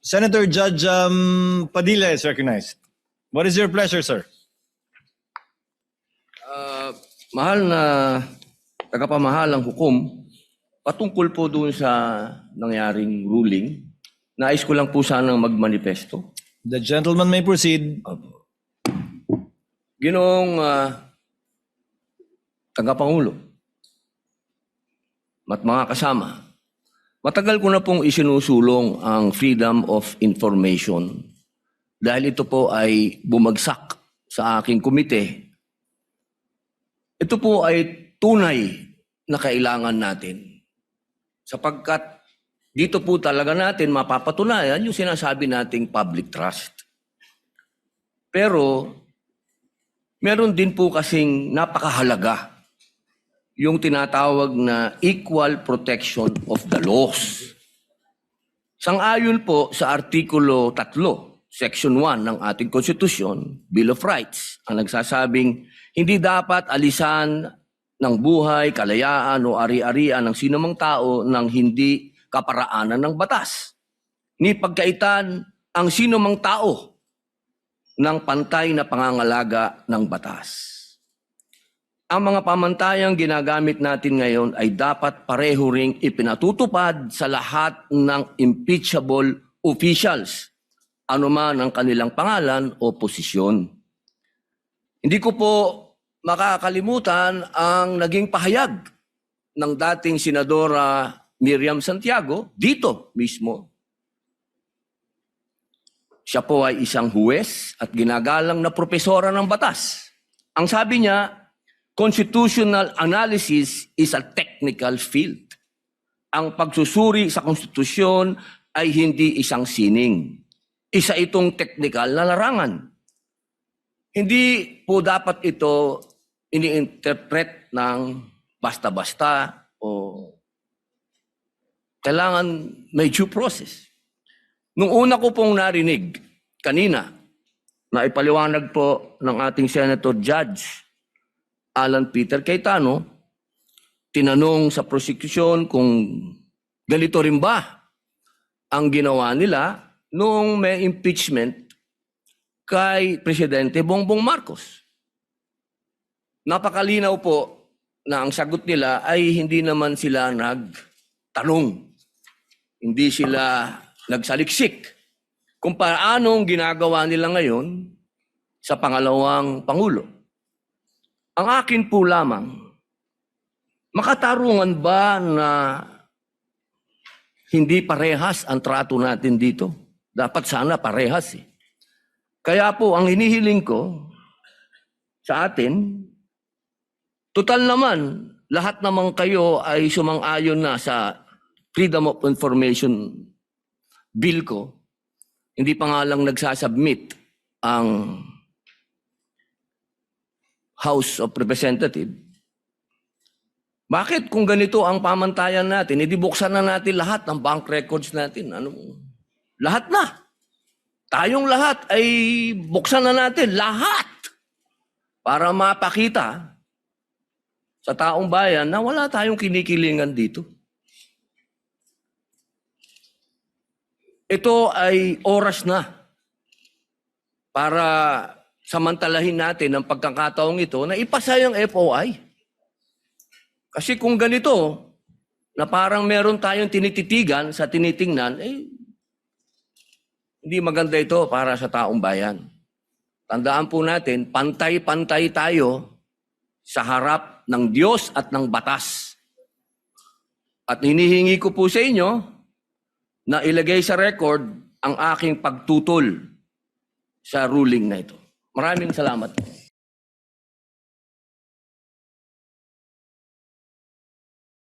Senator Judge Padilla is recognized. What is your pleasure, sir? Mahal na tagapamahalang hukom, patungkol po doon sa nangyaring ruling, nais ko lang po sanang magmanifesto. The gentleman may proceed. Ginoong tagapangulo at mga kasama, matagal ko na pong isinusulong ang freedom of information dahil ito po ay bumagsak sa aking komite. Ito po ay tunay na kailangan natin sapagkat dito po talaga natin mapapatunayan yung sinasabi nating public trust. Pero meron din po kasing napakahalaga yung tinatawag na equal protection of the laws. Sang-ayon po sa Artikulo 3, Section 1 ng ating Konstitusyon, Bill of Rights, ang nagsasabing hindi dapat alisan ng buhay, kalayaan o ari-arian ng sinumang tao ng hindi kaparaanan ng batas. Ni pagkaitan ang sinumang tao ng pantay na pangangalaga ng batas. Ang mga pamantayang ginagamit natin ngayon ay dapat pareho ring ipinatutupad sa lahat ng impeachable officials, anuman ang kanilang pangalan o posisyon. Hindi ko po makakalimutan ang naging pahayag ng dating Senadora Miriam Santiago dito mismo. Siya po ay isang huwes at ginagalang na propesora ng batas. Ang sabi niya, constitutional analysis is a technical field. Ang pagsusuri sa konstitusyon ay hindi isang sining. Isa itong technical na larangan. Hindi po dapat ito ini-interpret ng basta-basta o kailangan may due process. Nung una ko pong narinig kanina na ipaliwanag po ng ating Senator Judge Alan Peter Cayetano, tinanong sa prosecution kung ganito rin ba ang ginawa nila nung may impeachment kay Presidente Bongbong Marcos. Napakalinaw po na ang sagot nila ay hindi naman sila nagtanong. Hindi sila nagsaliksik kung paanong ginagawa nila ngayon sa pangalawang Pangulo. Ang akin po lamang, makatarungan ba na hindi parehas ang trato natin dito? Dapat sana parehas eh. Kaya po, ang hinihiling ko sa atin, total naman, lahat naman kayo ay sumang-ayon na sa Freedom of Information Bill ko. Hindi pa nga lang nagsasubmit ang House of Representatives. Bakit kung ganito ang pamantayan natin, edi buksan na natin lahat ng bank records natin. Lahat na. Tayong lahat ay buksan na natin. Lahat. Para mapakita sa taong bayan na wala tayong kinikilingan dito. Ito ay oras na para samantalahin natin ang pagkakataong ito na ipasa yung FOI. Kasi kung ganito, na parang meron tayong tinititigan sa tinitingnan, hindi maganda ito para sa taong bayan. Tandaan po natin, pantay-pantay tayo sa harap ng Diyos at ng batas. At hinihingi ko po sa inyo na ilagay sa record ang aking pagtutol sa ruling na ito. Maraming salamat.